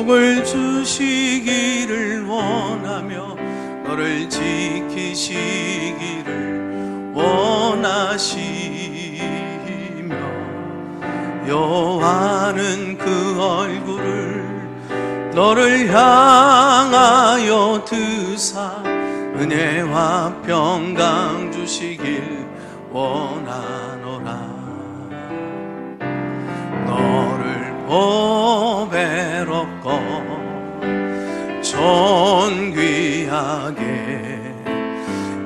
복을 주시기를 원하며 너를 지키시기를 원하시며 여호와는 그 얼굴을 너를 향하여 드사 은혜와 평강 주시길 원하노라. 너를 보배롭고 존귀하게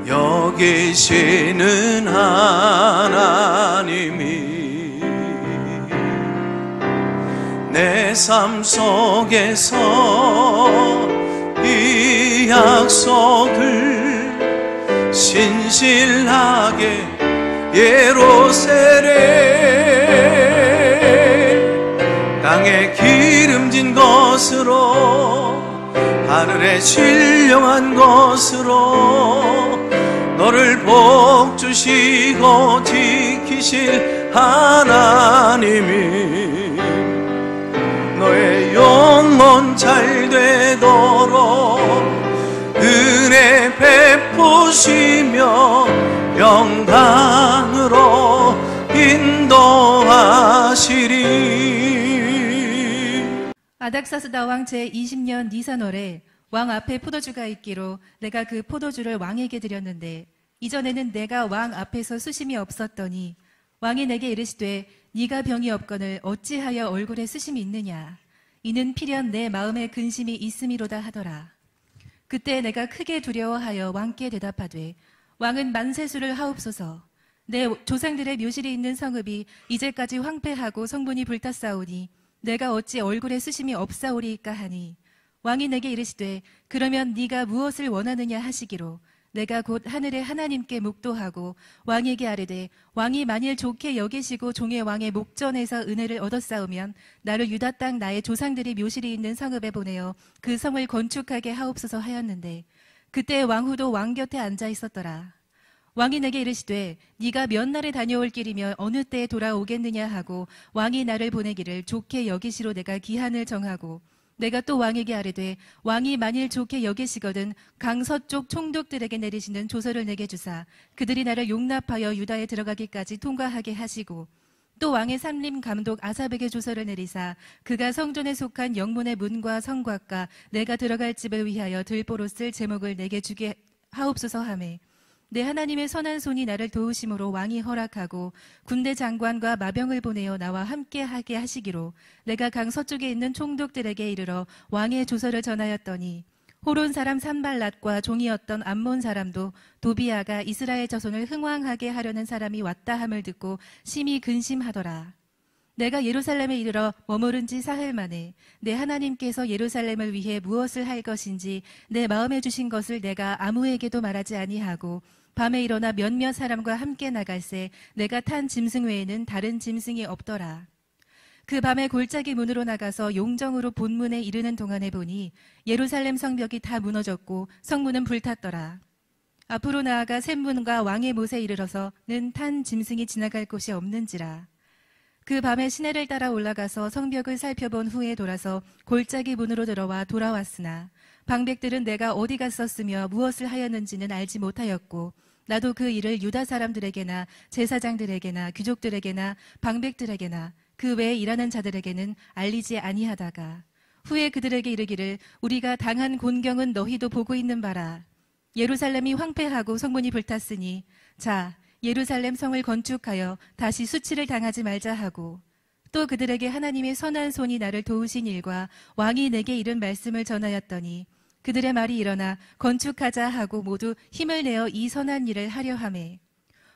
여기시는 하나님이 내 삶 속에서 이 약속을 신실하게 예루살렘 땅에 기름진 것으로 하늘에 신령한 것으로 너를 복주시고 지키실 하나님이 너의 영혼 잘 되도록 은혜 베푸시며 영광으로 인도하시리. 아닥사스다 왕 제20년 니산월에 왕 앞에 포도주가 있기로 내가 그 포도주를 왕에게 드렸는데 이전에는 내가 왕 앞에서 수심이 없었더니 왕이 내게 이르시되 네가 병이 없거늘 어찌하여 얼굴에 수심이 있느냐. 이는 필연 내 마음에 근심이 있음이로다 하더라. 그때 내가 크게 두려워하여 왕께 대답하되 왕은 만세수를 하옵소서. 내 조상들의 묘실이 있는 성읍이 이제까지 황폐하고 성문이 불탔사오니 내가 어찌 얼굴에 수심이 없사오리이까 하니 왕이 내게 이르시되 그러면 네가 무엇을 원하느냐 하시기로 내가 곧 하늘의 하나님께 묵도하고 왕에게 아뢰되 왕이 만일 좋게 여기시고 종의 왕의 목전에서 은혜를 얻었사오면 나를 유다 땅 나의 조상들이 묘실이 있는 성읍에 보내어 그 성을 건축하게 하옵소서 하였는데 그때 왕후도 왕 곁에 앉아 있었더라. 왕이 내게 이르시되 네가 몇 날에 다녀올 길이며 어느 때에 돌아오겠느냐 하고 왕이 나를 보내기를 좋게 여기시로 내가 기한을 정하고 내가 또 왕에게 아뢰되 왕이 만일 좋게 여기시거든 강서쪽 총독들에게 내리시는 조서를 내게 주사 그들이 나를 용납하여 유다에 들어가기까지 통과하게 하시고 또 왕의 삼림 감독 아삽에게 조서를 내리사 그가 성전에 속한 영문의 문과 성곽과 내가 들어갈 집을 위하여 들보로 쓸 제목을 내게 주게 하옵소서 하매 내 하나님의 선한 손이 나를 도우심으로 왕이 허락하고 군대 장관과 마병을 보내어 나와 함께 하게 하시기로 내가 강 서쪽에 있는 총독들에게 이르러 왕의 조서를 전하였더니 호론 사람 산발랏과 종이었던 암몬 사람도 도비아가 이스라엘 자손을 흥왕하게 하려는 사람이 왔다 함을 듣고 심히 근심하더라. 내가 예루살렘에 이르러 머무른 지 사흘 만에 내 하나님께서 예루살렘을 위해 무엇을 할 것인지 내 마음에 주신 것을 내가 아무에게도 말하지 아니하고 밤에 일어나 몇몇 사람과 함께 나갈새 내가 탄 짐승 외에는 다른 짐승이 없더라. 그 밤에 골짜기 문으로 나가서 용정으로 본문에 이르는 동안에 보니 예루살렘 성벽이 다 무너졌고 성문은 불탔더라. 앞으로 나아가 샘문과 왕의 못에 이르러서는 탄 짐승이 지나갈 곳이 없는지라. 그 밤에 시내를 따라 올라가서 성벽을 살펴본 후에 돌아서 골짜기 문으로 들어와 돌아왔으나 방백들은 내가 어디 갔었으며 무엇을 하였는지는 알지 못하였고 나도 그 일을 유다 사람들에게나 제사장들에게나 귀족들에게나 방백들에게나 그 외에 일하는 자들에게는 알리지 아니하다가 후에 그들에게 이르기를 우리가 당한 곤경은 너희도 보고 있는 바라. 예루살렘이 황폐하고 성문이 불탔으니 자 예루살렘 성을 건축하여 다시 수치를 당하지 말자 하고 또 그들에게 하나님의 선한 손이 나를 도우신 일과 왕이 내게 이른 말씀을 전하였더니 그들의 말이 일어나 건축하자 하고 모두 힘을 내어 이 선한 일을 하려 하매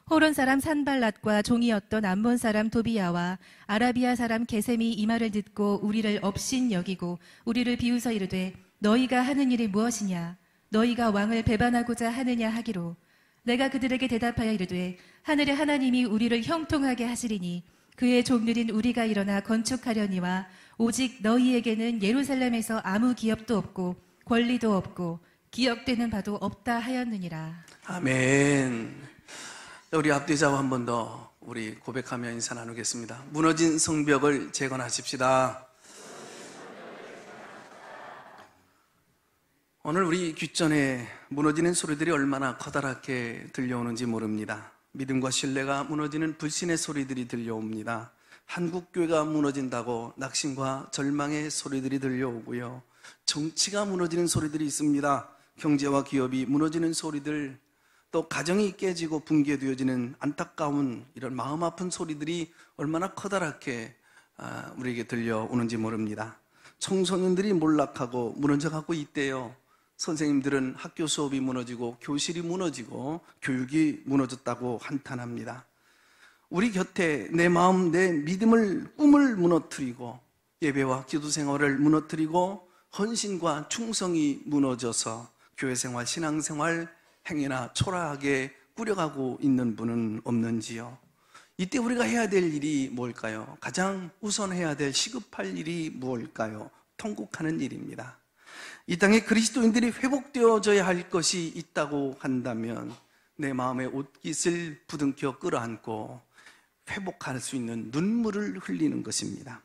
호론 사람 산발랏과 종이었던 암몬 사람 도비야와 아라비아 사람 게셈이 이 말을 듣고 우리를 업신 여기고 우리를 비웃어 이르되 너희가 하는 일이 무엇이냐 너희가 왕을 배반하고자 하느냐 하기로 내가 그들에게 대답하여 이르되 하늘의 하나님이 우리를 형통하게 하시리니 그의 종들인 우리가 일어나 건축하려니와 오직 너희에게는 예루살렘에서 아무 기업도 없고 권리도 없고 기억되는 바도 없다 하였느니라. 아멘. 우리 앞뒤좌우 한 번 더 우리 고백하며 인사 나누겠습니다. 무너진 성벽을 재건하십시다. 오늘 우리 귓전에 무너지는 소리들이 얼마나 커다랗게 들려오는지 모릅니다. 믿음과 신뢰가 무너지는 불신의 소리들이 들려옵니다. 한국교회가 무너진다고 낙심과 절망의 소리들이 들려오고요. 정치가 무너지는 소리들이 있습니다. 경제와 기업이 무너지는 소리들, 또 가정이 깨지고 붕괴되어지는 안타까운 이런 마음 아픈 소리들이 얼마나 커다랗게 우리에게 들려오는지 모릅니다. 청소년들이 몰락하고 무너져가고 있대요. 선생님들은 학교 수업이 무너지고 교실이 무너지고 교육이 무너졌다고 한탄합니다. 우리 곁에 내 마음, 내 믿음을, 꿈을 무너뜨리고 예배와 기도 생활을 무너뜨리고 헌신과 충성이 무너져서 교회생활, 신앙생활, 행위나 초라하게 꾸려가고 있는 분은 없는지요? 이때 우리가 해야 될 일이 뭘까요? 가장 우선해야 될 시급할 일이 무엇일까요? 통곡하는 일입니다. 이 땅에 그리스도인들이 회복되어져야 할 것이 있다고 한다면 내 마음의 옷깃을 부둥켜 끌어안고 회복할 수 있는 눈물을 흘리는 것입니다.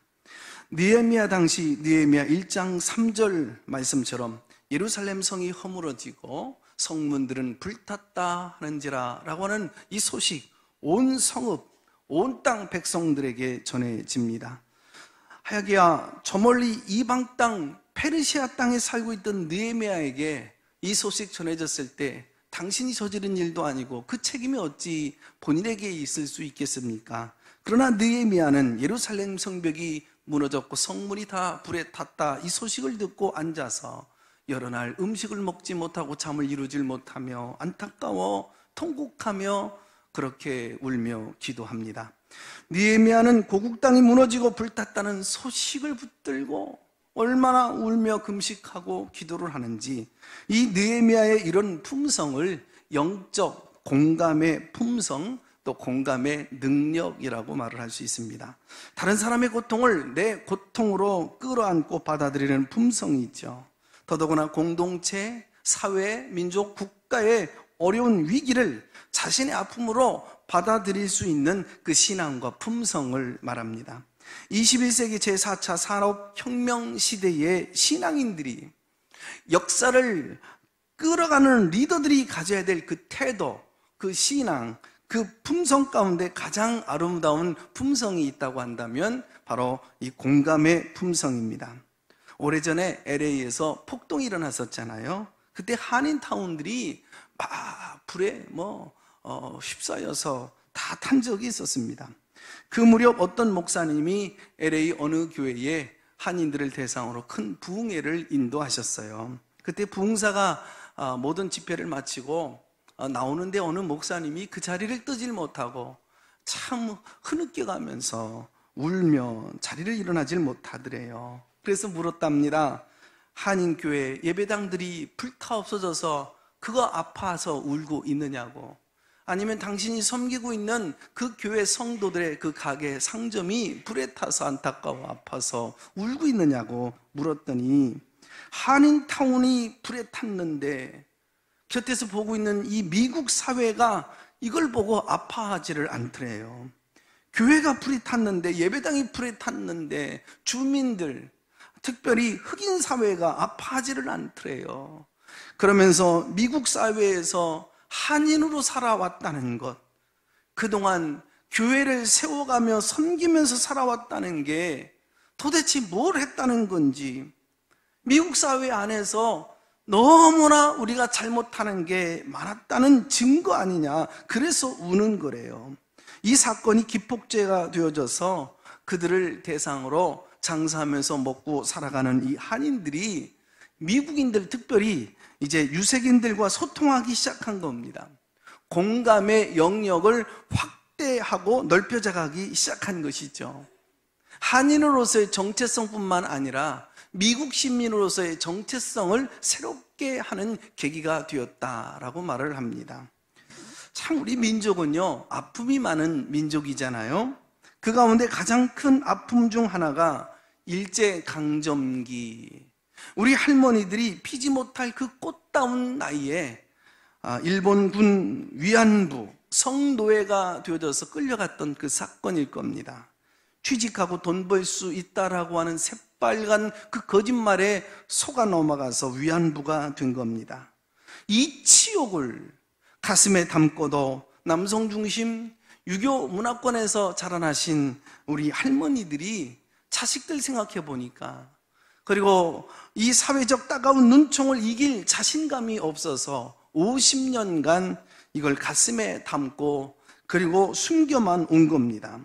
느헤미야 당시 느헤미야 1장 3절 말씀처럼 예루살렘 성이 허물어지고 성문들은 불탔다 하는지라 라고 하는 이 소식 온 성읍, 온 땅 백성들에게 전해집니다. 하야게야 저 멀리 이방 땅 페르시아 땅에 살고 있던 느헤미야에게 이 소식 전해졌을 때 당신이 저지른 일도 아니고 그 책임이 어찌 본인에게 있을 수 있겠습니까? 그러나 느헤미야는 예루살렘 성벽이 무너졌고 성문이 다 불에 탔다 이 소식을 듣고 앉아서 여러 날 음식을 먹지 못하고 잠을 이루질 못하며 안타까워 통곡하며 그렇게 울며 기도합니다. 느헤미야는 고국 땅이 무너지고 불탔다는 소식을 붙들고 얼마나 울며 금식하고 기도를 하는지 이 느헤미야의 이런 품성을 영적 공감의 품성 또 공감의 능력이라고 말을 할 수 있습니다. 다른 사람의 고통을 내 고통으로 끌어안고 받아들이는 품성이 있죠. 더더구나 공동체, 사회, 민족, 국가의 어려운 위기를 자신의 아픔으로 받아들일 수 있는 그 신앙과 품성을 말합니다. 21세기 제4차 산업혁명 시대의 신앙인들이 역사를 끌어가는 리더들이 가져야 될 그 태도, 그 신앙, 그 품성 가운데 가장 아름다운 품성이 있다고 한다면 바로 이 공감의 품성입니다. 오래전에 LA에서 폭동이 일어났었잖아요. 그때 한인타운들이 막 불에 휩싸여서 다 탄 적이 있었습니다. 그 무렵 어떤 목사님이 LA 어느 교회에 한인들을 대상으로 큰 부흥회를 인도하셨어요. 그때 부흥사가 모든 집회를 마치고 나오는데 어느 목사님이 그 자리를 뜨질 못하고 참 흐느껴 가면서 울며 자리를 일어나질 못하더래요. 그래서 물었답니다. 한인교회 예배당들이 불타 없어져서 그거 아파서 울고 있느냐고, 아니면 당신이 섬기고 있는 그 교회 성도들의 그 가게 상점이 불에 타서 안타까워 아파서 울고 있느냐고 물었더니 한인타운이 불에 탔는데 곁에서 보고 있는 이 미국 사회가 이걸 보고 아파하지를 않더래요. 교회가 불이 탔는데, 예배당이 불에 탔는데 주민들, 특별히 흑인 사회가 아파하지를 않더래요. 그러면서 미국 사회에서 한인으로 살아왔다는 것, 그동안 교회를 세워가며 섬기면서 살아왔다는 게 도대체 뭘 했다는 건지, 미국 사회 안에서 너무나 우리가 잘못하는 게 많았다는 증거 아니냐, 그래서 우는 거래요. 이 사건이 기폭제가 되어져서 그들을 대상으로 장사하면서 먹고 살아가는 이 한인들이 미국인들, 특별히 이제 유색인들과 소통하기 시작한 겁니다. 공감의 영역을 확대하고 넓혀져가기 시작한 것이죠. 한인으로서의 정체성뿐만 아니라 미국 시민으로서의 정체성을 새롭게 하는 계기가 되었다라고 말을 합니다. 참 우리 민족은요, 아픔이 많은 민족이잖아요. 그 가운데 가장 큰 아픔 중 하나가 일제강점기, 우리 할머니들이 피지 못할 그 꽃다운 나이에 일본군 위안부 성노예가 되어져서 끌려갔던 그 사건일 겁니다. 취직하고 돈 벌 수 있다라고 하는 새빨간 그 거짓말에 속아 넘어가서 위안부가 된 겁니다. 이 치욕을 가슴에 담고도 남성 중심 유교 문화권에서 자라나신 우리 할머니들이 자식들 생각해 보니까, 그리고 이 사회적 따가운 눈총을 이길 자신감이 없어서 50년간 이걸 가슴에 담고 그리고 숨겨만 온 겁니다.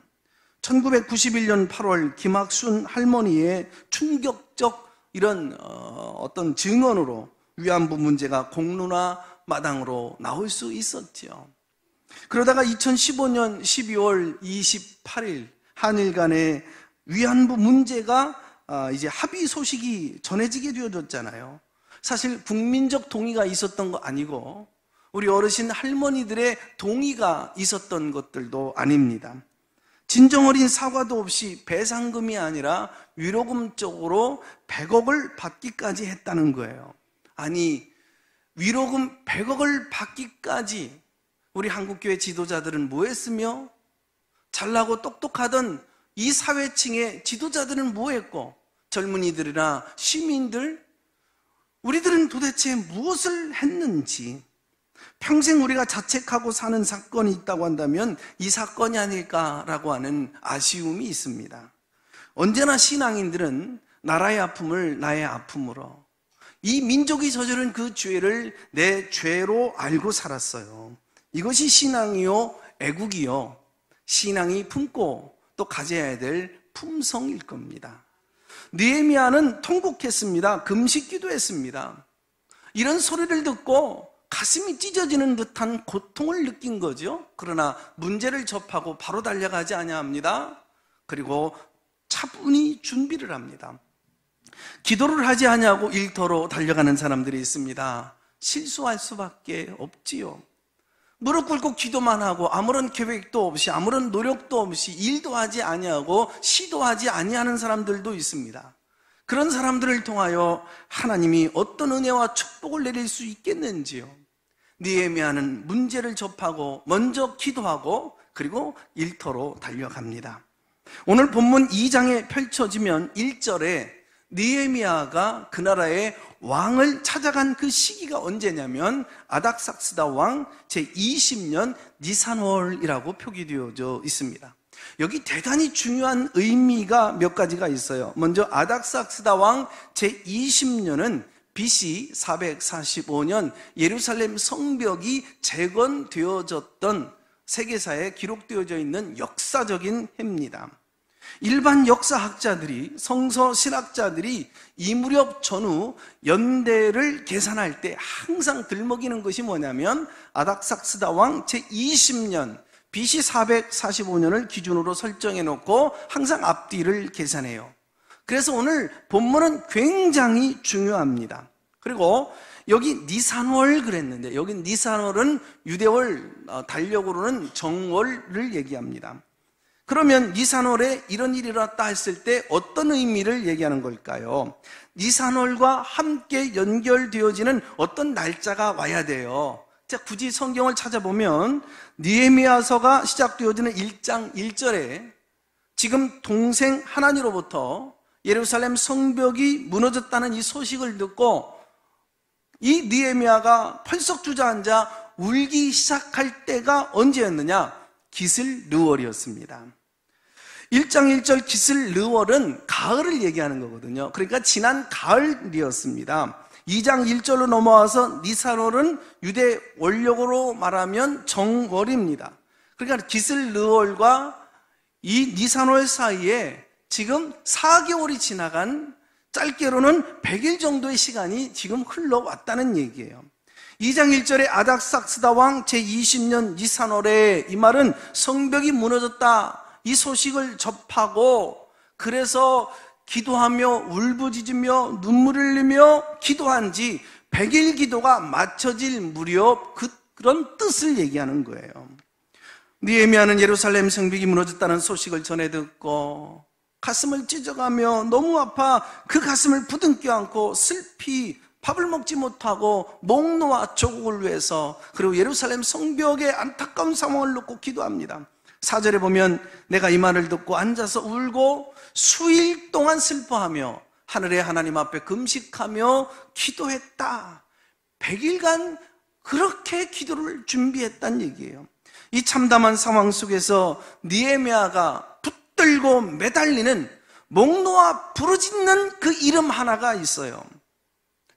1991년 8월 김학순 할머니의 충격적 이런 어떤 증언으로 위안부 문제가 공론화 마당으로 나올 수 있었죠. 그러다가 2015년 12월 28일 한일 간의 위안부 문제가 이제 합의 소식이 전해지게 되어졌잖아요. 사실 국민적 동의가 있었던 거 아니고 우리 어르신 할머니들의 동의가 있었던 것들도 아닙니다. 진정어린 사과도 없이 배상금이 아니라 위로금 쪽으로 100억을 받기까지 했다는 거예요. 아니, 위로금 100억을 받기까지 우리 한국교회 지도자들은 뭐 했으며, 잘나고 똑똑하던 이 사회층의 지도자들은 뭐 했고, 젊은이들이나 시민들, 우리들은 도대체 무엇을 했는지, 평생 우리가 자책하고 사는 사건이 있다고 한다면 이 사건이 아닐까라고 하는 아쉬움이 있습니다. 언제나 신앙인들은 나라의 아픔을 나의 아픔으로, 이 민족이 저지른 그 죄를 내 죄로 알고 살았어요. 이것이 신앙이요, 애국이요, 신앙이 품고 또 가져야 될 품성일 겁니다. 느헤미야는 통곡했습니다. 금식 기도했습니다. 이런 소리를 듣고 가슴이 찢어지는 듯한 고통을 느낀 거죠. 그러나 문제를 접하고 바로 달려가지 아니합니다. 그리고 차분히 준비를 합니다. 기도를 하지 아니하고 일터로 달려가는 사람들이 있습니다. 실수할 수밖에 없지요. 무릎 꿇고 기도만 하고 아무런 계획도 없이 아무런 노력도 없이 일도 하지 아니하고 시도하지 아니하는 사람들도 있습니다. 그런 사람들을 통하여 하나님이 어떤 은혜와 축복을 내릴 수 있겠는지요. 느헤미야는 문제를 접하고 먼저 기도하고 그리고 일터로 달려갑니다. 오늘 본문 2장에 펼쳐지면 1절에 느헤미야가 그 나라의 왕을 찾아간 그 시기가 언제냐면 아닥삭스다 왕 제20년 니산월이라고 표기되어져 있습니다. 여기 대단히 중요한 의미가 몇 가지가 있어요. 먼저 아닥삭스다 왕 제20년은 BC 445년 예루살렘 성벽이 재건되어졌던 세계사에 기록되어져 있는 역사적인 해입니다. 일반 역사학자들이, 성서신학자들이 이 무렵 전후 연대를 계산할 때 항상 들먹이는 것이 뭐냐면 아닥삭스다 왕 제20년 BC 445년을 기준으로 설정해 놓고 항상 앞뒤를 계산해요. 그래서 오늘 본문은 굉장히 중요합니다. 그리고 여기 니산월 그랬는데 여기 니산월은 유대월, 달력으로는 정월을 얘기합니다. 그러면 니산월에 이런 일이 일어났다 했을 때 어떤 의미를 얘기하는 걸까요? 니산월과 함께 연결되어지는 어떤 날짜가 와야 돼요. 자, 굳이 성경을 찾아보면 느헤미야서가 시작되어지는 1장 1절에 지금 동생 하나니로부터 예루살렘 성벽이 무너졌다는 이 소식을 듣고 이 느헤미야가 펄썩 주저앉아 울기 시작할 때가 언제였느냐? 기슬르월이었습니다. 1장 1절 기슬르월은 가을을 얘기하는 거거든요. 그러니까 지난 가을이었습니다. 2장 1절로 넘어와서 니산월은 유대 원력으로 말하면 정월입니다. 그러니까 기슬르월과 이 니산월 사이에 지금 4개월이 지나간, 짧게로는 100일 정도의 시간이 지금 흘러왔다는 얘기예요. 2장 1절에 아닥삭스다 왕 제20년 니산월에, 이 말은 성벽이 무너졌다 이 소식을 접하고 그래서 기도하며 울부짖으며 눈물을 흘리며 기도한 지 100일 기도가 마쳐질 무렵 그런 뜻을 얘기하는 거예요. 느헤미야는 예루살렘 성벽이 무너졌다는 소식을 전해 듣고 가슴을 찢어가며 너무 아파 그 가슴을 부둥켜 안고 슬피 밥을 먹지 못하고 목 놓아 조국을 위해서, 그리고 예루살렘 성벽의 안타까운 상황을 놓고 기도합니다. 4절에 보면 내가 이 말을 듣고 앉아서 울고 수일 동안 슬퍼하며 하늘의 하나님 앞에 금식하며 기도했다. 100일간 그렇게 기도를 준비했단 얘기예요. 이 참담한 상황 속에서 느헤미야가 붙들고 매달리는 목 놓아 부르짖는 그 이름 하나가 있어요.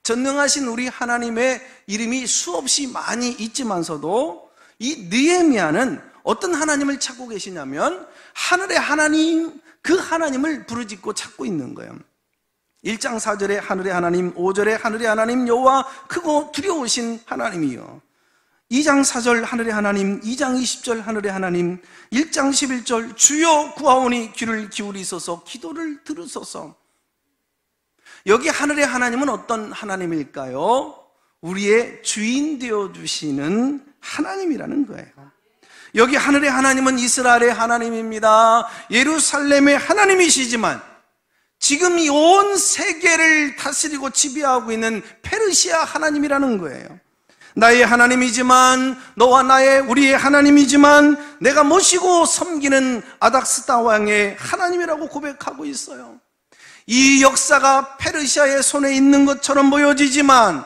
전능하신 우리 하나님의 이름이 수없이 많이 있지만서도 이 느헤미야는 어떤 하나님을 찾고 계시냐면 하늘의 하나님, 그 하나님을 부르짖고 찾고 있는 거예요. 1장 4절에 하늘의 하나님, 5절에 하늘의 하나님 여호와 크고 두려우신 하나님이요. 2장 4절 하늘의 하나님, 2장 20절 하늘의 하나님, 1장 11절 주여 구하오니 귀를 기울이소서, 기도를 들으소서. 여기 하늘의 하나님은 어떤 하나님일까요? 우리의 주인 되어주시는 하나님이라는 거예요. 여기 하늘의 하나님은 이스라엘의 하나님입니다. 예루살렘의 하나님이시지만 지금 이 온 세계를 다스리고 지배하고 있는 페르시아 하나님이라는 거예요. 나의 하나님이지만, 너와 나의 우리의 하나님이지만 내가 모시고 섬기는 아닥스다 왕의 하나님이라고 고백하고 있어요. 이 역사가 페르시아의 손에 있는 것처럼 보여지지만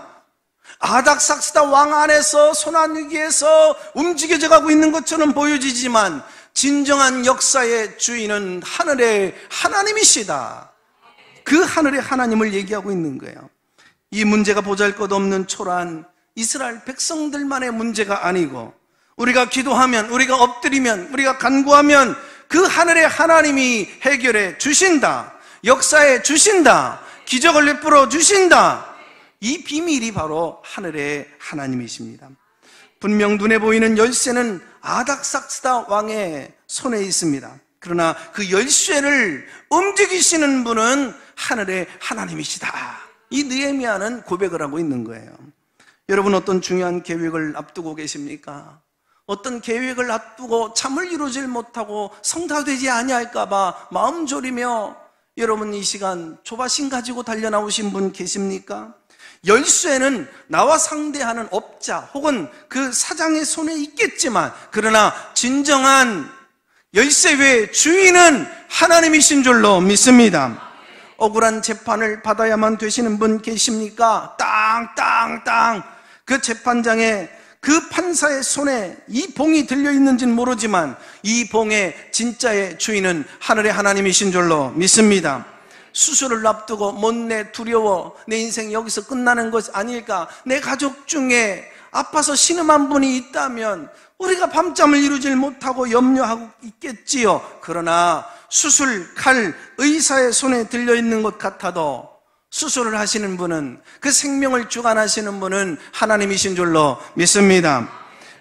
아닥사스다 왕 안에서 손안위기에서 움직여져 가고 있는 것처럼 보여지지만 진정한 역사의 주인은 하늘의 하나님이시다. 그 하늘의 하나님을 얘기하고 있는 거예요. 이 문제가 보잘것없는 초라한 이스라엘 백성들만의 문제가 아니고 우리가 기도하면, 우리가 엎드리면, 우리가 간구하면 그 하늘의 하나님이 해결해 주신다. 역사에 주신다. 기적을 베풀어 주신다. 이 비밀이 바로 하늘의 하나님이십니다. 분명 눈에 보이는 열쇠는 아닥삭스다 왕의 손에 있습니다. 그러나 그 열쇠를 움직이시는 분은 하늘의 하나님이시다. 이 느헤미야는 고백을 하고 있는 거예요. 여러분, 어떤 중요한 계획을 앞두고 계십니까? 어떤 계획을 앞두고 잠을 이루질 못하고 성사되지 아니할까 봐 마음 졸이며 여러분 이 시간 조바심 가지고 달려나오신 분 계십니까? 열쇠는 나와 상대하는 업자 혹은 그 사장의 손에 있겠지만 그러나 진정한 열쇠의 주인은 하나님이신 줄로 믿습니다. 억울한 재판을 받아야만 되시는 분 계십니까? 땅 그 재판장에 그 판사의 손에 이 봉이 들려있는지는 모르지만 이 봉의 진짜의 주인은 하늘의 하나님이신 줄로 믿습니다. 수술을 앞두고 못내 두려워 내 인생 여기서 끝나는 것 아닐까? 내 가족 중에 아파서 신음한 분이 있다면 우리가 밤잠을 이루질 못하고 염려하고 있겠지요. 그러나 수술 칼 의사의 손에 들려있는 것 같아도 수술을 하시는 분은, 그 생명을 주관하시는 분은 하나님이신 줄로 믿습니다.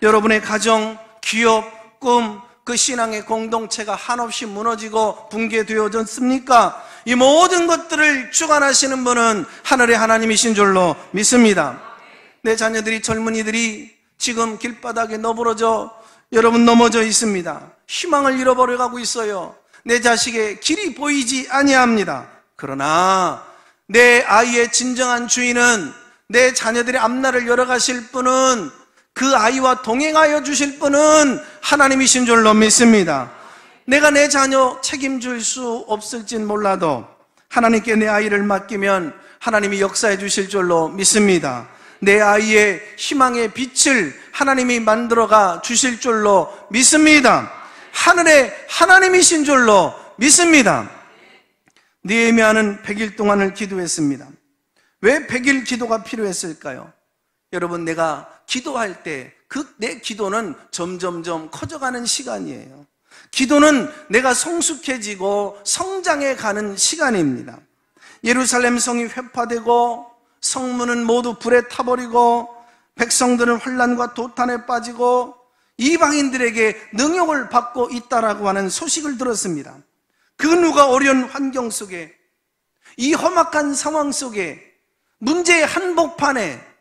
여러분의 가정, 기업, 꿈, 그 신앙의 공동체가 한없이 무너지고 붕괴되어졌습니까? 이 모든 것들을 주관하시는 분은 하늘의 하나님이신 줄로 믿습니다. 내 자녀들이, 젊은이들이 지금 길바닥에 너부러져 여러분 넘어져 있습니다. 희망을 잃어버려가고 있어요. 내 자식의 길이 보이지 아니합니다. 그러나 내 아이의 진정한 주인은, 내 자녀들의 앞날을 열어가실 분은, 그 아이와 동행하여 주실 분은 하나님이신 줄로 믿습니다. 내가 내 자녀 책임질 수 없을진 몰라도 하나님께 내 아이를 맡기면 하나님이 역사해 주실 줄로 믿습니다. 내 아이의 희망의 빛을 하나님이 만들어가 주실 줄로 믿습니다. 하늘의 하나님이신 줄로 믿습니다. 느헤미야는 100일 동안을 기도했습니다. 왜 100일 기도가 필요했을까요? 여러분, 내가 기도할 때 내 기도는 점점점 커져가는 시간이에요. 기도는 내가 성숙해지고 성장해 가는 시간입니다. 예루살렘 성이 회파되고 성문은 모두 불에 타버리고 백성들은 환난과 도탄에 빠지고 이방인들에게 능욕을 받고 있다라고 하는 소식을 들었습니다. 그 누가 어려운 환경 속에, 이 험악한 상황 속에, 문제의 한복판에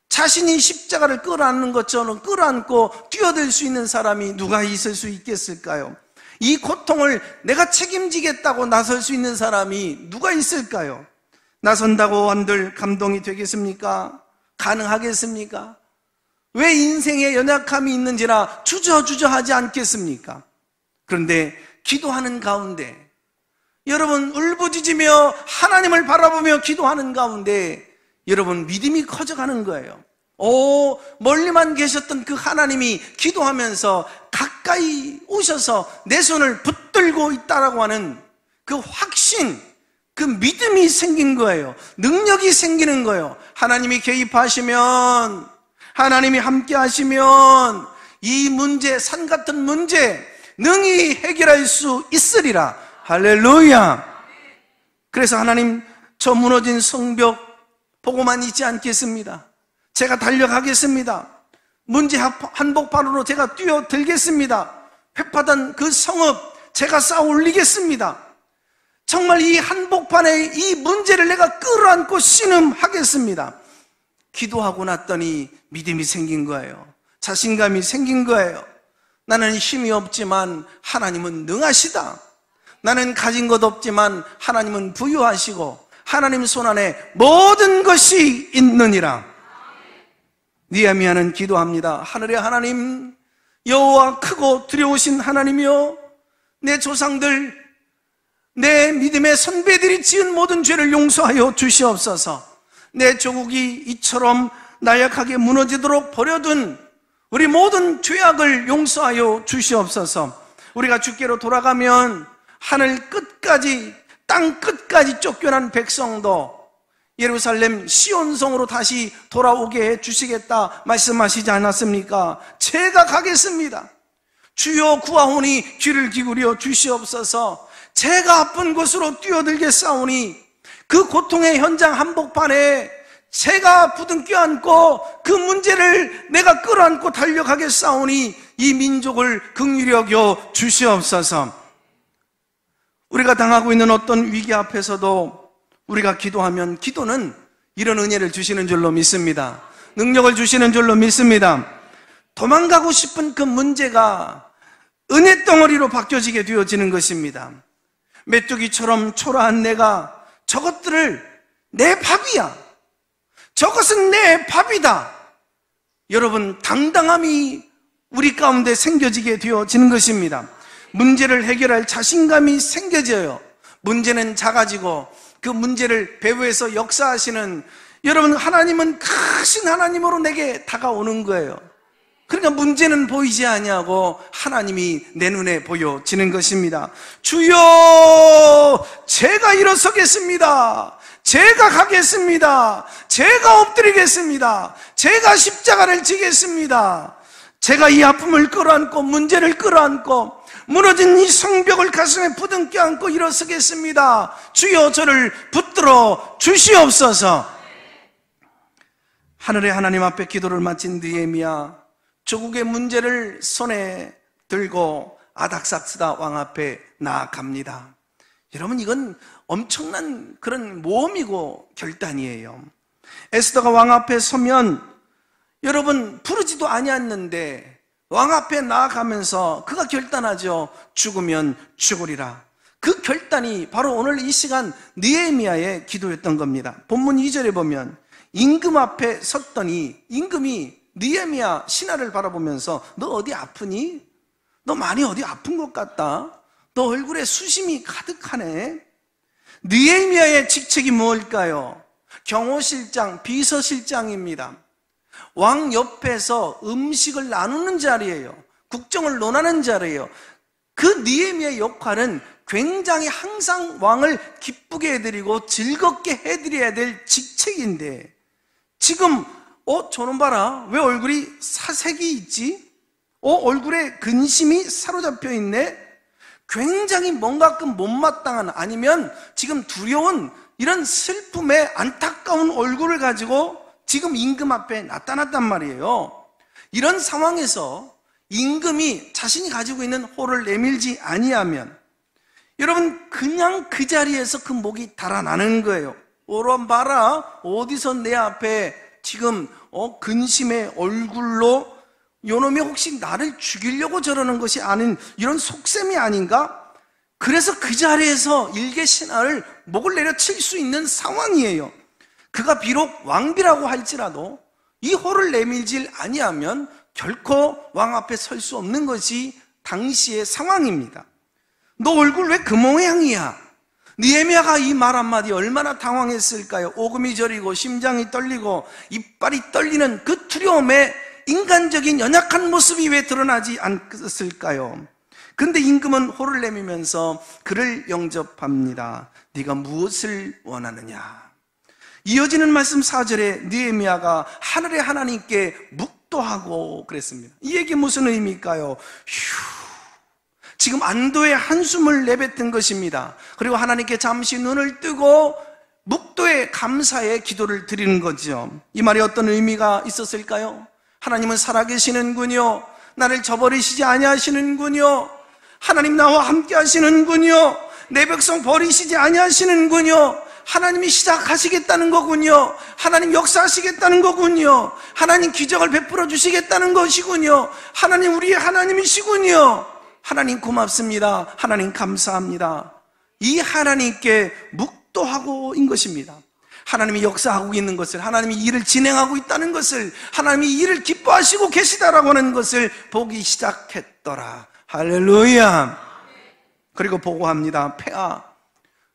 자신이 십자가를 끌어안는 것처럼 끌어안고 뛰어들 수 있는 사람이 누가 있을 수 있겠을까요? 이 고통을 내가 책임지겠다고 나설 수 있는 사람이 누가 있을까요? 나선다고 한들 감동이 되겠습니까? 가능하겠습니까? 왜 인생에 연약함이 있는지라 주저주저하지 않겠습니까? 그런데 기도하는 가운데 여러분 울부짖으며 하나님을 바라보며 기도하는 가운데 여러분 믿음이 커져가는 거예요. 멀리만 계셨던 그 하나님이 기도하면서 가까이 오셔서 내 손을 붙들고 있다라고 하는 그 확신, 그 믿음이 생긴 거예요. 능력이 생기는 거예요. 하나님이 개입하시면, 하나님이 함께 하시면 이 문제, 산 같은 문제 능히 해결할 수 있으리라. 할렐루야. 그래서 하나님, 저 무너진 성벽 보고만 있지 않겠습니다. 제가 달려가겠습니다. 문제 한복판으로 제가 뛰어들겠습니다. 회파단 그 성읍 제가 쌓아 올리겠습니다. 정말 이 한복판에 이 문제를 내가 끌어안고 신음하겠습니다. 기도하고 났더니 믿음이 생긴 거예요. 자신감이 생긴 거예요. 나는 힘이 없지만 하나님은 능하시다. 나는 가진 것 없지만 하나님은 부유하시고 하나님 손안에 모든 것이 있느니라. 느헤미야는 기도합니다. 하늘의 하나님, 여호와 크고 두려우신 하나님이여, 내 조상들, 내 믿음의 선배들이 지은 모든 죄를 용서하여 주시옵소서. 내 조국이 이처럼 나약하게 무너지도록 버려둔 우리 모든 죄악을 용서하여 주시옵소서. 우리가 주께로 돌아가면 하늘 끝까지, 땅 끝까지 쫓겨난 백성도 예루살렘 시온성으로 다시 돌아오게 해 주시겠다 말씀하시지 않았습니까? 제가 가겠습니다. 주여 구하오니 귀를 기울여 주시옵소서. 제가 아픈 곳으로 뛰어들겠사오니 그 고통의 현장 한복판에 제가 부둥켜 안고 그 문제를 내가 끌어안고 달려가겠사오니 이 민족을 긍휼히 여겨 주시옵소서. 우리가 당하고 있는 어떤 위기 앞에서도 우리가 기도하면 기도는 이런 은혜를 주시는 줄로 믿습니다. 능력을 주시는 줄로 믿습니다. 도망가고 싶은 그 문제가 은혜 덩어리로 바뀌어지게 되어지는 것입니다. 메뚜기처럼 초라한 내가 저것들을 내 밥이야, 저것은 내 밥이다, 여러분 당당함이 우리 가운데 생겨지게 되어지는 것입니다. 문제를 해결할 자신감이 생겨져요. 문제는 작아지고 그 문제를 배후에서 역사하시는 여러분 하나님은 크신 하나님으로 내게 다가오는 거예요. 그러니까 문제는 보이지 아니하고 하나님이 내 눈에 보여지는 것입니다. 주여, 제가 일어서겠습니다. 제가 가겠습니다. 제가 엎드리겠습니다. 제가 십자가를 지겠습니다. 제가 이 아픔을 끌어안고 문제를 끌어안고 무너진 이 성벽을 가슴에 부둥켜 안고 일어서겠습니다. 주여 저를 붙들어 주시옵소서. 하늘의 하나님 앞에 기도를 마친 느헤미야, 조국의 문제를 손에 들고 아닥삭스다 왕 앞에 나아갑니다. 여러분, 이건 엄청난 그런 모험이고 결단이에요. 에스더가 왕 앞에 서면 여러분 부르지도 아니었는데 왕 앞에 나아가면서 그가 결단하죠. 죽으면 죽으리라. 그 결단이 바로 오늘 이 시간 느헤미야의 기도였던 겁니다. 본문 2절에 보면 임금 앞에 섰더니 임금이 느헤미야 신하를 바라보면서 너 어디 아프니? 너 많이 어디 아픈 것 같다. 너 얼굴에 수심이 가득하네. 느헤미야의 직책이 뭘까요? 경호실장, 비서실장입니다. 왕 옆에서 음식을 나누는 자리예요. 국정을 논하는 자리예요. 그 느헤미야의 역할은 굉장히 항상 왕을 기쁘게 해드리고 즐겁게 해드려야 될 직책인데 지금 저놈 봐라, 왜 얼굴이 사색이 있지? 얼굴에 근심이 사로잡혀 있네? 굉장히 뭔가 그 못마땅한, 아니면 지금 두려운 이런 슬픔의 안타까운 얼굴을 가지고 지금 임금 앞에 나타났단 말이에요. 이런 상황에서 임금이 자신이 가지고 있는 호를 내밀지 아니하면 여러분 그냥 그 자리에서 그 목이 달아나는 거예요. 오람 봐라, 어디서 내 앞에 지금 근심의 얼굴로 요놈이 혹시 나를 죽이려고 저러는 것이 아닌 이런 속셈이 아닌가? 그래서 그 자리에서 일개 신하를 목을 내려칠 수 있는 상황이에요. 그가 비록 왕비라고 할지라도 이 호를 내밀질 아니하면 결코 왕 앞에 설 수 없는 것이 당시의 상황입니다. 너 얼굴 왜 그 모양이야? 느헤미야가 이 말 한마디 얼마나 당황했을까요? 오금이 저리고 심장이 떨리고 이빨이 떨리는 그 두려움에 인간적인 연약한 모습이 왜 드러나지 않았을까요? 그런데 임금은 호를 내밀면서 그를 영접합니다. 네가 무엇을 원하느냐? 이어지는 말씀 4절에 느헤미야가 하늘의 하나님께 묵도하고 그랬습니다. 이 얘기 무슨 의미일까요? 지금 안도의 한숨을 내뱉은 것입니다. 그리고 하나님께 잠시 눈을 뜨고 묵도의 감사의 기도를 드리는 거죠. 이 말이 어떤 의미가 있었을까요? 하나님은 살아계시는군요. 나를 저버리시지 아니하시는군요. 하나님 나와 함께 하시는군요. 내 백성 버리시지 아니하시는군요. 하나님이 시작하시겠다는 거군요. 하나님 역사하시겠다는 거군요. 하나님 기적을 베풀어 주시겠다는 것이군요. 하나님 우리의 하나님이시군요. 하나님 고맙습니다. 하나님 감사합니다. 이 하나님께 묵도하고인 것입니다. 하나님이 역사하고 있는 것을, 하나님이 일을 진행하고 있다는 것을, 하나님이 일을 기뻐하시고 계시다라고 하는 것을 보기 시작했더라. 할렐루야. 그리고 보고합니다. 폐하,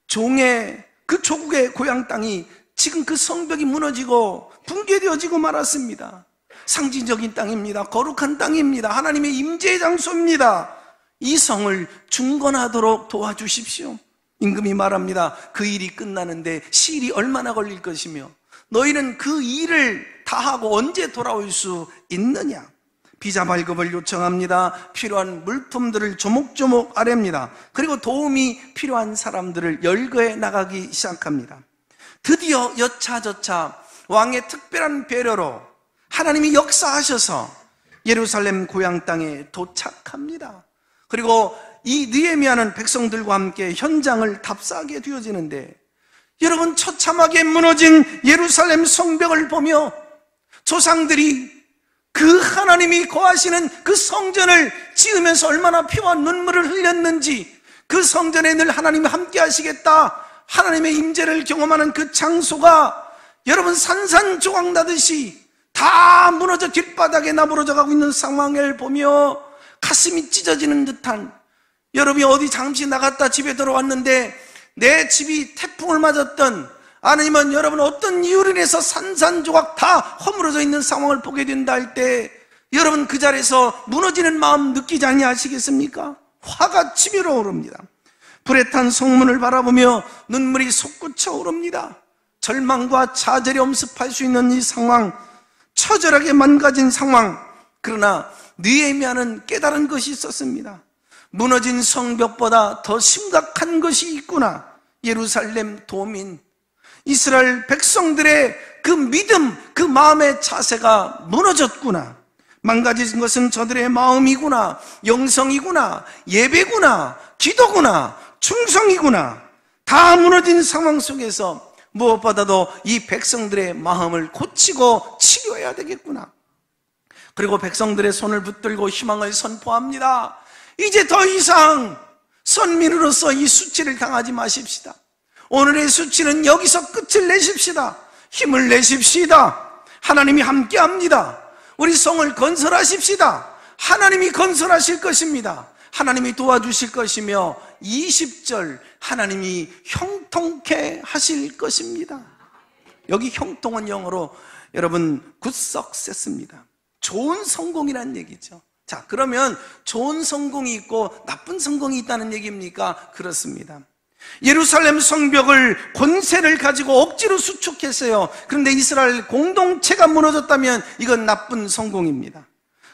종의 그 조국의 고향 땅이 지금 그 성벽이 무너지고 붕괴되어지고 말았습니다. 상징적인 땅입니다. 거룩한 땅입니다. 하나님의 임재의 장소입니다. 이 성을 중건하도록 도와주십시오. 임금이 말합니다. 그 일이 끝나는데 시일이 얼마나 걸릴 것이며 너희는 그 일을 다 하고 언제 돌아올 수 있느냐? 비자 발급을 요청합니다. 필요한 물품들을 조목조목 아랩니다. 그리고 도움이 필요한 사람들을 열거해 나가기 시작합니다. 드디어 여차저차 왕의 특별한 배려로 하나님이 역사하셔서 예루살렘 고향 땅에 도착합니다. 그리고 이 느헤미야는 백성들과 함께 현장을 답사하게 되어지는데, 여러분, 처참하게 무너진 예루살렘 성벽을 보며 조상들이 그 하나님이 거하시는 그 성전을 지으면서 얼마나 피와 눈물을 흘렸는지, 그 성전에 늘 하나님이 함께 하시겠다, 하나님의 임재를 경험하는 그 장소가 여러분 산산조각 나듯이 다 무너져 길바닥에 나부러져 가고 있는 상황을 보며 가슴이 찢어지는 듯한, 여러분이 어디 잠시 나갔다 집에 들어왔는데 내 집이 태풍을 맞았던, 아니면 여러분 어떤 이유로 인해서 산산조각 다 허물어져 있는 상황을 보게 된다 할 때 여러분 그 자리에서 무너지는 마음 느끼지 아니하시겠습니까? 화가 치밀어 오릅니다. 불에 탄 성문을 바라보며 눈물이 솟구쳐 오릅니다. 절망과 좌절이 엄습할 수 있는 이 상황, 처절하게 망가진 상황. 그러나 느헤미야는 깨달은 것이 있었습니다. 무너진 성벽보다 더 심각한 것이 있구나. 예루살렘 도민, 이스라엘 백성들의 그 믿음, 그 마음의 자세가 무너졌구나. 망가진 것은 저들의 마음이구나, 영성이구나, 예배구나, 기도구나, 충성이구나. 다 무너진 상황 속에서 무엇보다도 이 백성들의 마음을 고치고 치료해야 되겠구나. 그리고 백성들의 손을 붙들고 희망을 선포합니다. 이제 더 이상 선민으로서 이 수치를 당하지 마십시다. 오늘의 수치는 여기서 끝을 내십시다. 힘을 내십시다. 하나님이 함께합니다. 우리 성을 건설하십시다. 하나님이 건설하실 것입니다. 하나님이 도와주실 것이며 20절 하나님이 형통케 하실 것입니다. 여기 형통은 영어로 여러분 good success입니다. 좋은 성공이라는 얘기죠. 자, 그러면 좋은 성공이 있고 나쁜 성공이 있다는 얘기입니까? 그렇습니다. 예루살렘 성벽을 권세를 가지고 억지로 수축했어요. 그런데 이스라엘 공동체가 무너졌다면 이건 나쁜 성공입니다.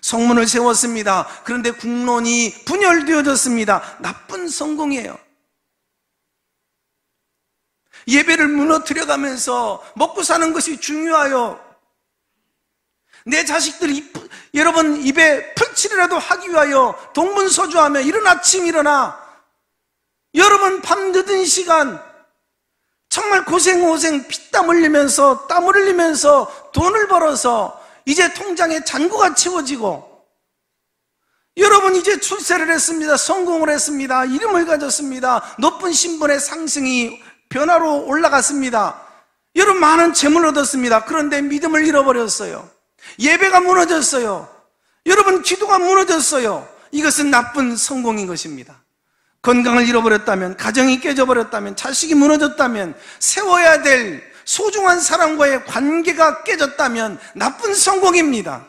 성문을 세웠습니다. 그런데 국론이 분열되어졌습니다. 나쁜 성공이에요. 예배를 무너뜨려가면서 먹고 사는 것이 중요해요. 내 자식들이 여러분 입에 풀칠이라도 하기 위하여 동문서주하며 이른 아침 일어나 여러분 밤 늦은 시간 정말 고생 피땀 흘리면서 땀을 흘리면서 돈을 벌어서 이제 통장에 잔고가 채워지고, 여러분 이제 출세를 했습니다. 성공을 했습니다. 이름을 가졌습니다. 높은 신분의 상승이 변화로 올라갔습니다. 여러분 많은 재물을 얻었습니다. 그런데 믿음을 잃어버렸어요. 예배가 무너졌어요. 여러분 기도가 무너졌어요. 이것은 나쁜 성공인 것입니다. 건강을 잃어버렸다면, 가정이 깨져버렸다면, 자식이 무너졌다면, 세워야 될 소중한 사람과의 관계가 깨졌다면 나쁜 성공입니다.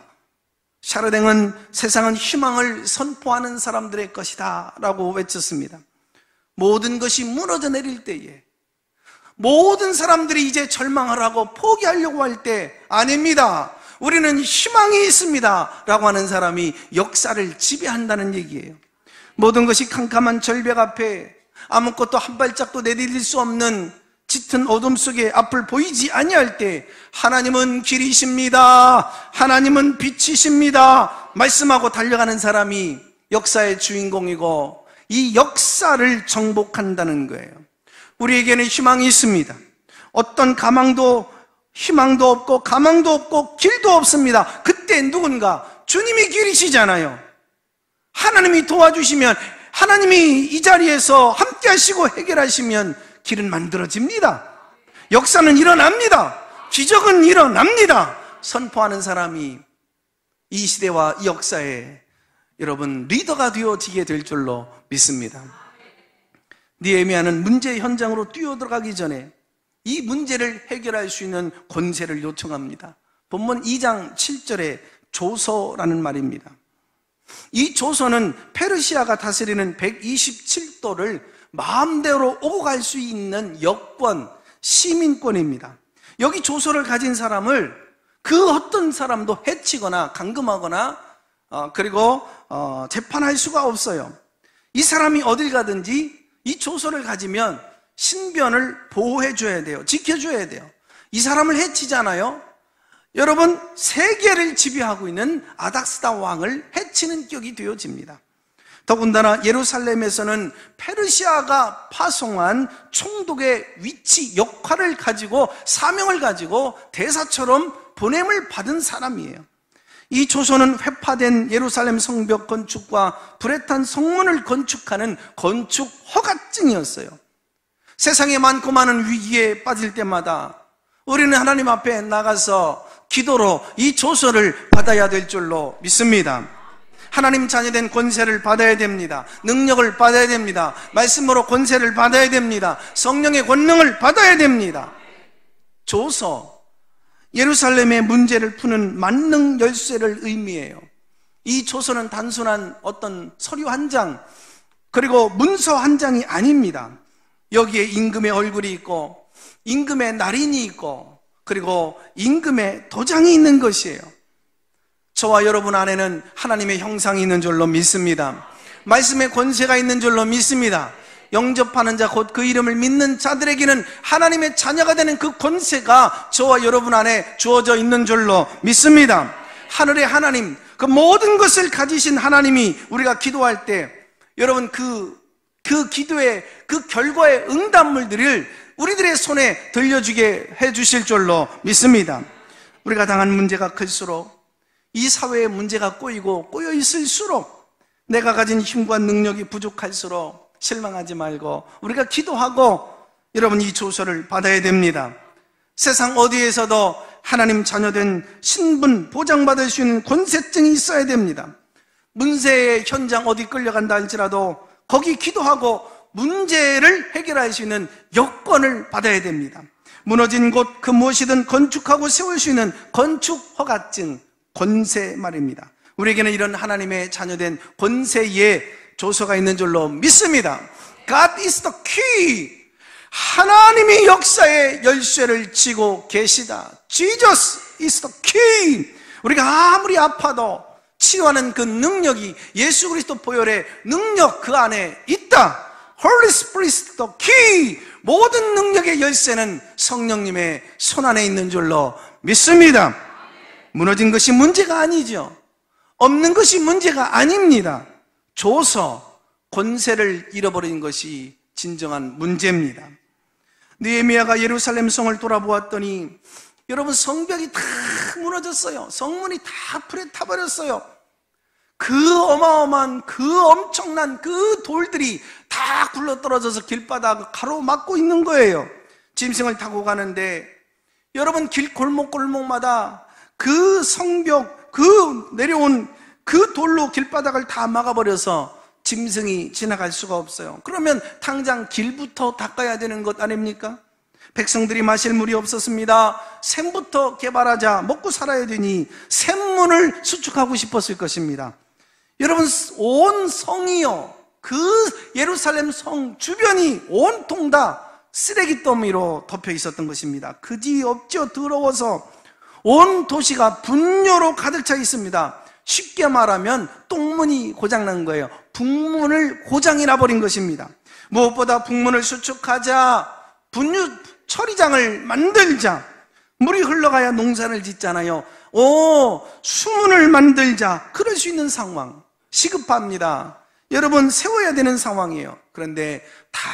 샤르댕은 세상은 희망을 선포하는 사람들의 것이다 라고 외쳤습니다. 모든 것이 무너져 내릴 때에, 모든 사람들이 이제 절망을 하고 포기하려고 할 때, 아닙니다, 우리는 희망이 있습니다 라고 하는 사람이 역사를 지배한다는 얘기예요. 모든 것이 캄캄한 절벽 앞에 아무것도 한 발짝도 내디딜 수 없는 짙은 어둠 속에 앞을 보이지 아니할 때, 하나님은 길이십니다, 하나님은 빛이십니다 말씀하고 달려가는 사람이 역사의 주인공이고 이 역사를 정복한다는 거예요. 우리에게는 희망이 있습니다. 어떤 희망도 없고 가망도 없고 길도 없습니다. 그때 누군가, 주님이 길이시잖아요. 하나님이 도와주시면, 하나님이 이 자리에서 함께 하시고 해결하시면 길은 만들어집니다. 역사는 일어납니다. 기적은 일어납니다. 선포하는 사람이 이 시대와 이 역사에 여러분 리더가 되어지게 될 줄로 믿습니다. 느헤미야는 문제 현장으로 뛰어들어가기 전에 이 문제를 해결할 수 있는 권세를 요청합니다. 본문 2장 7절에 조서라는 말입니다. 이 조서는 페르시아가 다스리는 127도를 마음대로 오고 갈 수 있는 여권, 시민권입니다. 여기 조서를 가진 사람을 그 어떤 사람도 해치거나 감금하거나 그리고 재판할 수가 없어요. 이 사람이 어딜 가든지 이 조서를 가지면 신변을 보호해 줘야 돼요. 지켜줘야 돼요. 이 사람을 해치잖아요. 여러분, 세계를 지배하고 있는 아닥스다 왕을 해치는 격이 되어집니다. 더군다나 예루살렘에서는 페르시아가 파송한 총독의 위치, 역할을 가지고, 사명을 가지고 대사처럼 보냄을 받은 사람이에요. 이 조서는 회파된 예루살렘 성벽 건축과 불에 탄 성문을 건축하는 건축 허가증이었어요. 세상에 많고 많은 위기에 빠질 때마다 우리는 하나님 앞에 나가서 기도로 이 조서를 받아야 될 줄로 믿습니다. 하나님 자녀된 권세를 받아야 됩니다. 능력을 받아야 됩니다. 말씀으로 권세를 받아야 됩니다. 성령의 권능을 받아야 됩니다. 조서, 예루살렘의 문제를 푸는 만능 열쇠를 의미해요. 이 조서는 단순한 어떤 서류 한 장, 그리고 문서 한 장이 아닙니다. 여기에 임금의 얼굴이 있고, 임금의 날인이 있고, 그리고 임금의 도장이 있는 것이에요. 저와 여러분 안에는 하나님의 형상이 있는 줄로 믿습니다. 말씀의 권세가 있는 줄로 믿습니다. 영접하는 자, 곧 그 이름을 믿는 자들에게는 하나님의 자녀가 되는 그 권세가 저와 여러분 안에 주어져 있는 줄로 믿습니다. 하늘의 하나님, 그 모든 것을 가지신 하나님이 우리가 기도할 때, 여러분 그 기도의 그 결과의 응답물들을 우리들의 손에 들려주게 해주실 줄로 믿습니다. 우리가 당한 문제가 클수록, 이 사회의 문제가 꼬이고 꼬여 있을수록, 내가 가진 힘과 능력이 부족할수록 실망하지 말고 우리가 기도하고 여러분 이 조서를 받아야 됩니다. 세상 어디에서도 하나님 자녀된 신분 보장받을 수 있는 권세증이 있어야 됩니다. 문제의 현장 어디 끌려간다 할지라도 거기 기도하고 문제를 해결할 수 있는 여건을 받아야 됩니다. 무너진 곳 그 무엇이든 건축하고 세울 수 있는 건축 허가증, 권세 말입니다. 우리에게는 이런 하나님의 자녀된 권세의 조서가 있는 줄로 믿습니다. God is the key. 하나님이 역사의 열쇠를 쥐고 계시다. Jesus is the key. 우리가 아무리 아파도 치유하는 그 능력이 예수 그리스도 보혈의 능력 그 안에 있다. Holy Spirit is the key. 모든 능력의 열쇠는 성령님의 손 안에 있는 줄로 믿습니다. 무너진 것이 문제가 아니죠. 없는 것이 문제가 아닙니다. 조서, 권세를 잃어버린 것이 진정한 문제입니다. 느헤미야가 예루살렘 성을 돌아보았더니 여러분 성벽이 다 무너졌어요. 성문이 다 불에 타버렸어요. 그 어마어마한 그 엄청난 그 돌들이 다 굴러떨어져서 길바닥 가로막고 있는 거예요. 짐승을 타고 가는데 여러분 길 골목골목마다 그 성벽, 그 내려온 그 돌로 길바닥을 다 막아버려서 짐승이 지나갈 수가 없어요. 그러면 당장 길부터 닦아야 되는 것 아닙니까? 백성들이 마실 물이 없었습니다. 샘부터 개발하자. 먹고 살아야 되니 샘문을 수축하고 싶었을 것입니다. 여러분, 온 성이요, 그 예루살렘 성 주변이 온통 다 쓰레기 더미로 덮여 있었던 것입니다. 그지없죠. 더러워서 온 도시가 분뇨로 가득 차 있습니다. 쉽게 말하면 똥문이 고장난 거예요. 북문을 고장이 나버린 것입니다. 무엇보다 북문을 수축하자, 분유 처리장을 만들자, 물이 흘러가야 농사를 짓잖아요. 수문을 만들자, 그럴 수 있는 상황, 시급합니다. 여러분, 세워야 되는 상황이에요. 그런데 다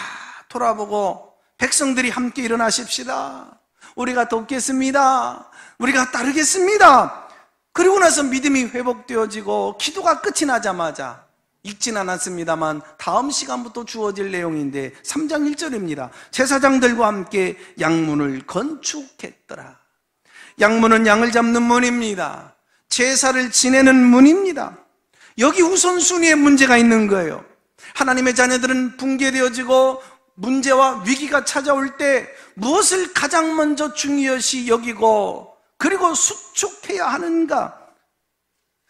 돌아보고 백성들이 함께 일어나십시다. 우리가 돕겠습니다. 우리가 따르겠습니다. 그리고 나서 믿음이 회복되어지고 기도가 끝이 나자마자, 읽진 않았습니다만 다음 시간부터 주어질 내용인데 3장 1절입니다. 제사장들과 함께 양문을 건축했더라. 양문은 양을 잡는 문입니다. 제사를 지내는 문입니다. 여기 우선순위에 문제가 있는 거예요. 하나님의 자녀들은 붕괴되어지고 문제와 위기가 찾아올 때 무엇을 가장 먼저 중요시 여기고 그리고 수축해야 하는가?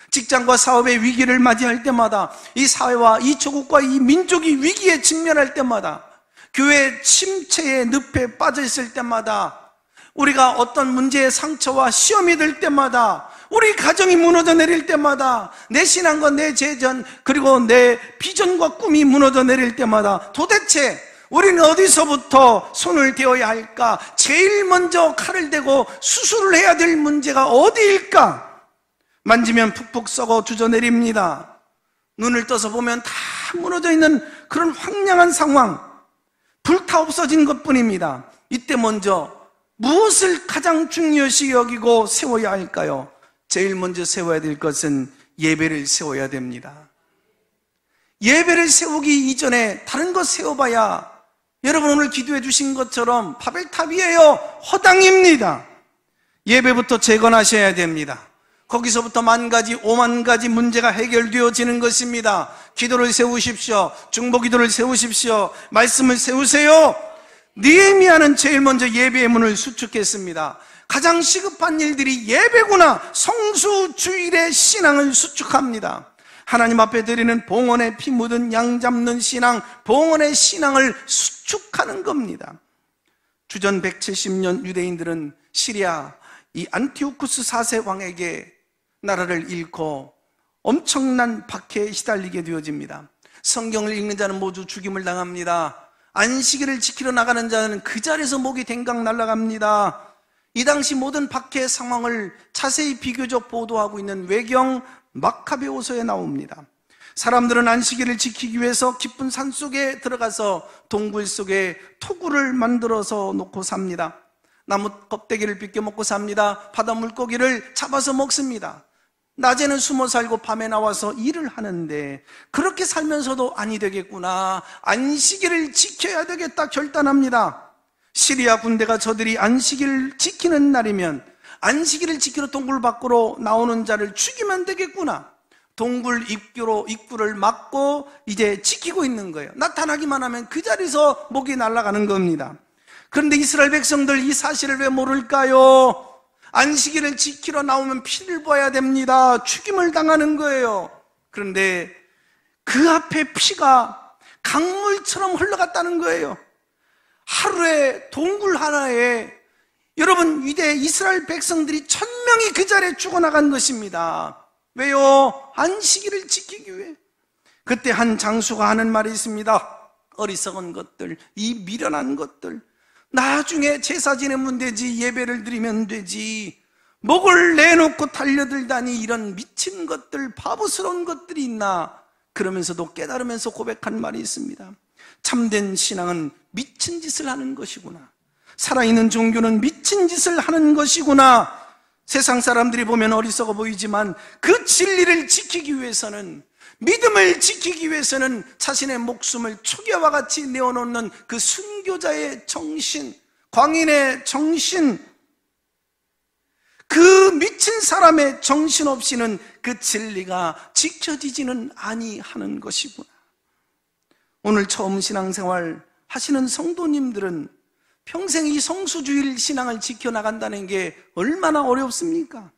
직장과 사업의 위기를 맞이할 때마다, 이 사회와 이 조국과 이 민족이 위기에 직면할 때마다, 교회 침체의 늪에 빠져 있을 때마다, 우리가 어떤 문제의 상처와 시험이 될 때마다, 우리 가정이 무너져 내릴 때마다, 내 신앙과 내 재전 그리고 내 비전과 꿈이 무너져 내릴 때마다 도대체 우리는 어디서부터 손을 대어야 할까? 제일 먼저 칼을 대고 수술을 해야 될 문제가 어디일까? 만지면 푹푹 썩어 주저내립니다. 눈을 떠서 보면 다 무너져 있는 그런 황량한 상황, 불타 없어진 것뿐입니다. 이때 먼저 무엇을 가장 중요시 여기고 세워야 할까요? 제일 먼저 세워야 될 것은 예배를 세워야 됩니다. 예배를 세우기 이전에 다른 것 세워봐야, 여러분 오늘 기도해 주신 것처럼 바벨탑이에요. 허당입니다. 예배부터 재건하셔야 됩니다. 거기서부터 10,000가지, 50,000가지 문제가 해결되어지는 것입니다. 기도를 세우십시오. 중보기도를 세우십시오. 말씀을 세우세요. 느헤미야는 제일 먼저 예배의 문을 수축했습니다. 가장 시급한 일들이 예배구나. 성수주일의 신앙을 수축합니다. 하나님 앞에 드리는 봉헌의 피 묻은 양 잡는 신앙, 봉헌의 신앙을 수축하는 겁니다. 주전 170년 유대인들은 시리아 이 안티오쿠스 4세 왕에게 나라를 잃고 엄청난 박해에 시달리게 되어집니다. 성경을 읽는 자는 모두 죽임을 당합니다. 안식일을 지키러 나가는 자는 그 자리에서 목이 댕강 날아갑니다. 이 당시 모든 박해 상황을 자세히 비교적 보도하고 있는 외경 마카베오서에 나옵니다. 사람들은 안식일을 지키기 위해서 깊은 산 속에 들어가서 동굴 속에 토구를 만들어서 놓고 삽니다. 나무 껍데기를 빗겨 먹고 삽니다. 바다 물고기를 잡아서 먹습니다. 낮에는 숨어 살고 밤에 나와서 일을 하는데, 그렇게 살면서도 아니 되겠구나, 안식일을 지켜야 되겠다 결단합니다. 시리아 군대가 저들이 안식일을 지키는 날이면 안식일을 지키러 동굴 밖으로 나오는 자를 죽이면 되겠구나. 동굴 입구를 막고 이제 지키고 있는 거예요. 나타나기만 하면 그 자리에서 목이 날아가는 겁니다. 그런데 이스라엘 백성들 이 사실을 왜 모를까요? 안식일을 지키러 나오면 피를 봐야 됩니다. 죽임을 당하는 거예요. 그런데 그 앞에 피가 강물처럼 흘러갔다는 거예요. 하루에 동굴 하나에, 여러분, 위대 이스라엘 백성들이 1,000명이 그 자리에 죽어나간 것입니다. 왜요? 안식일을 지키기 위해. 그때 한 장수가 하는 말이 있습니다. 어리석은 것들, 이 미련한 것들, 나중에 제사 지내면 되지, 예배를 드리면 되지, 목을 내놓고 달려들다니, 이런 미친 것들, 바보스러운 것들이 있나. 그러면서도 깨달으면서 고백한 말이 있습니다. 참된 신앙은 미친 짓을 하는 것이구나. 살아있는 종교는 미친 짓을 하는 것이구나. 세상 사람들이 보면 어리석어 보이지만 그 진리를 지키기 위해서는, 믿음을 지키기 위해서는 자신의 목숨을 초계와 같이 내어놓는 그 순교자의 정신, 광인의 정신, 그 미친 사람의 정신 없이는 그 진리가 지켜지지는 아니하는 것이구나. 오늘 처음 신앙생활 하시는 성도님들은 평생 이 성수주일 신앙을 지켜나간다는 게 얼마나 어렵습니까?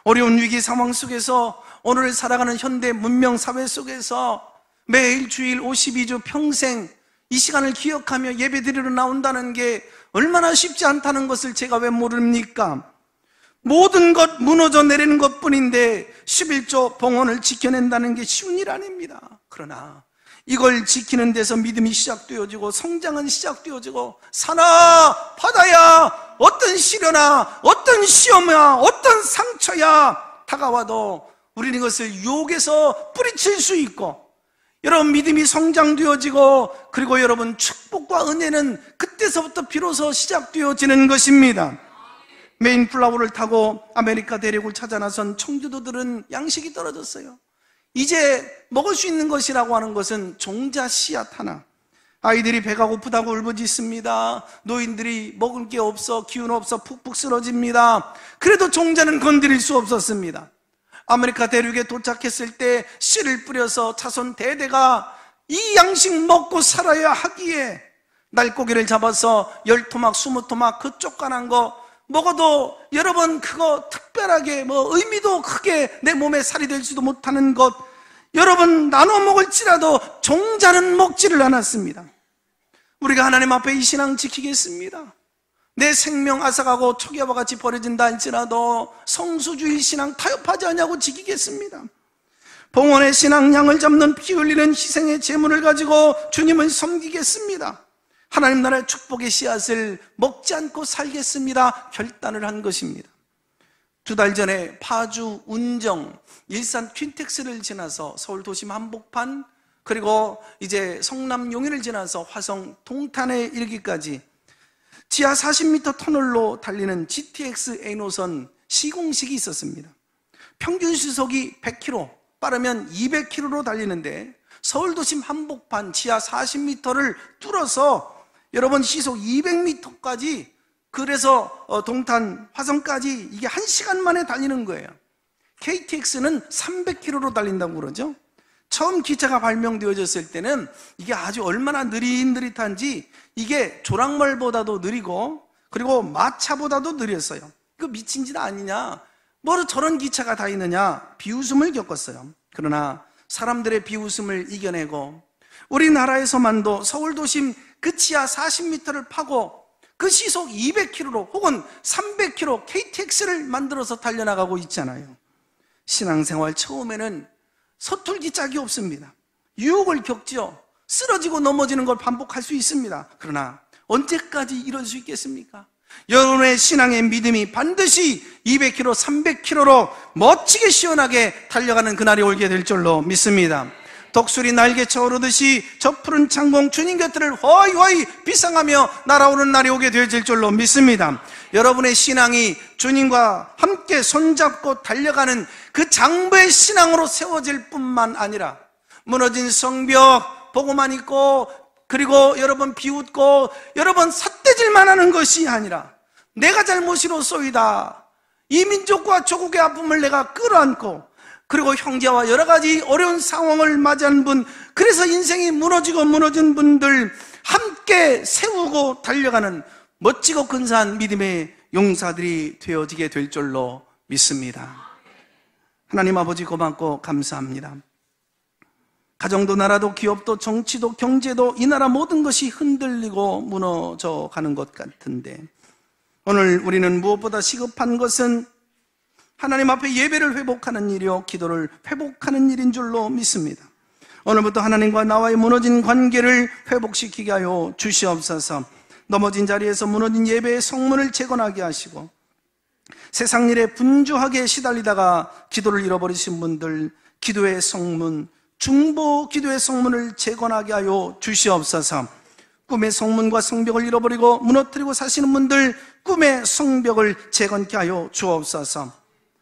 어려운 위기 상황 속에서 오늘 살아가는 현대 문명 사회 속에서 매일 주일 52주 평생 이 시간을 기억하며 예배드리러 나온다는 게 얼마나 쉽지 않다는 것을 제가 왜 모릅니까? 모든 것 무너져 내리는 것뿐인데 11조 봉헌을 지켜낸다는 게 쉬운 일 아닙니다. 그러나 이걸 지키는 데서 믿음이 시작되어지고 성장은 시작되어지고 산하 바다야 어떤 시련아 어떤 시험이야 어떤 상처야 다가와도 우리는 이것을 유혹해서 뿌리칠 수 있고, 여러분 믿음이 성장되어지고, 그리고 여러분 축복과 은혜는 그때서부터 비로소 시작되어지는 것입니다. 메인플라워를 타고 아메리카 대륙을 찾아 나선 청교도들은 양식이 떨어졌어요. 이제 먹을 수 있는 것이라고 하는 것은 종자 씨앗 하나. 아이들이 배가 고프다고 울부짖습니다. 노인들이 먹을 게 없어 기운 없어 푹푹 쓰러집니다. 그래도 종자는 건드릴 수 없었습니다. 아메리카 대륙에 도착했을 때 씨를 뿌려서 자손 대대가 이 양식 먹고 살아야 하기에 날고기를 잡아서 10토막 20토막 그 쫓겨난 거 먹어도 여러분 그거 특별하게 의미도 크게 내 몸에 살이 될지도 못하는 것 여러분 나눠 먹을지라도 종자는 먹지를 않았습니다. 우리가 하나님 앞에 이 신앙 지키겠습니다. 내 생명 앗아가고 초기화와 같이 버려진다 할지라도 성수주의 신앙 타협하지 않냐고 지키겠습니다. 봉헌의 신앙, 양을 잡는 피 흘리는 희생의 제물을 가지고 주님을 섬기겠습니다. 하나님 나라의 축복의 씨앗을 먹지 않고 살겠습니다. 결단을 한 것입니다. 2달 전에 파주, 운정, 일산 퀸텍스를 지나서 서울 도심 한복판, 그리고 이제 성남 용인을 지나서 화성 동탄에 이르기까지 지하 40m 터널로 달리는 GTX A노선 시공식이 있었습니다. 평균 시속이 100km, 빠르면 200km로 달리는데 서울 도심 한복판 지하 40m를 뚫어서 여러분 시속 200m까지, 그래서 동탄, 화성까지 이게 1시간 만에 달리는 거예요. KTX는 300km로 달린다고 그러죠. 처음 기차가 발명되어졌을 때는 이게 아주 얼마나 느릿느릿한지 이게 조랑말보다도 느리고 그리고 마차보다도 느렸어요. 이거 미친 짓 아니냐, 뭐로 저런 기차가 다 있느냐 비웃음을 겪었어요. 그러나 사람들의 비웃음을 이겨내고 우리나라에서만도 서울도심 그 지하 40m를 파고 그 시속 200km로 혹은 300km KTX를 만들어서 달려나가고 있잖아요. 신앙생활 처음에는 서툴기 짝이 없습니다. 유혹을 겪지요. 쓰러지고 넘어지는 걸 반복할 수 있습니다. 그러나 언제까지 이럴 수 있겠습니까? 여러분의 신앙의 믿음이 반드시 200km, 300km로 멋지게 시원하게 달려가는 그날이 오게 될 줄로 믿습니다. 독수리 날개쳐 오르듯이 저 푸른 창공 주님 곁을 허이허이 비상하며 날아오는 날이 오게 되어질 줄로 믿습니다. 여러분의 신앙이 주님과 함께 손잡고 달려가는 그 장부의 신앙으로 세워질 뿐만 아니라 무너진 성벽 보고만 있고 그리고 여러분 비웃고 여러분 삿대질만 하는 것이 아니라 내가 잘못이로소이다, 이 민족과 조국의 아픔을 내가 끌어안고 그리고 형제와 여러 가지 어려운 상황을 맞이한 분, 그래서 인생이 무너지고 무너진 분들 함께 세우고 달려가는 멋지고 근사한 믿음의 용사들이 되어지게 될 줄로 믿습니다. 하나님 아버지 고맙고 감사합니다. 가정도 나라도 기업도 정치도 경제도 이 나라 모든 것이 흔들리고 무너져 가는 것 같은데 오늘 우리는 무엇보다 시급한 것은 하나님 앞에 예배를 회복하는 일이요 기도를 회복하는 일인 줄로 믿습니다. 오늘부터 하나님과 나와의 무너진 관계를 회복시키게 하여 주시옵소서. 넘어진 자리에서 무너진 예배의 성문을 재건하게 하시고 세상 일에 분주하게 시달리다가 기도를 잃어버리신 분들 기도의 성문, 중보 기도의 성문을 재건하게 하여 주시옵소서. 꿈의 성문과 성벽을 잃어버리고 무너뜨리고 사시는 분들 꿈의 성벽을 재건케 하여 주옵소서.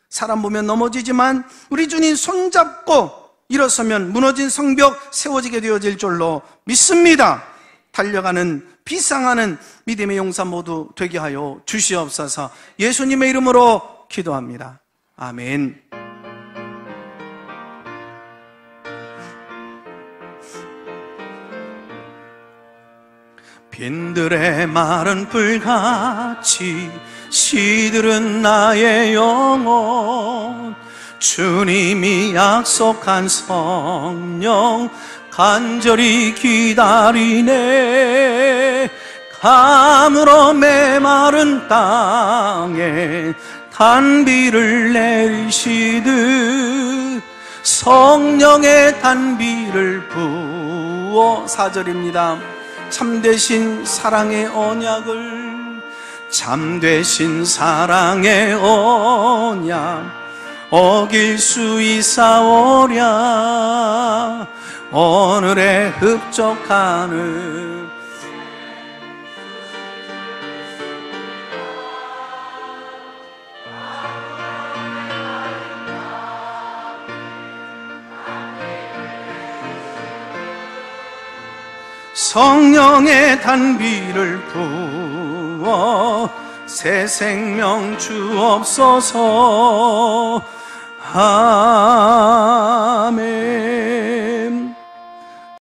사람 보면 넘어지지만 우리 주님 손잡고 일어서면 무너진 성벽 세워지게 되어질 줄로 믿습니다. 달려가는 비상하는 믿음의 용사 모두 되게 하여 주시옵소서. 예수님의 이름으로 기도합니다. 아멘. 빈들의 마른 불같이 시들은 나의 영혼, 주님이 약속한 성령 간절히 기다리네. 감으로 메마른 땅에 단비를 내리시듯 성령의 단비를 부어. 4절입니다. 참되신 사랑의 언약을, 참되신 사랑의 언약 어길 수 있사오랴. 오늘의 흡족하는 성령의 단비를 부어 새 생명 주옵소서.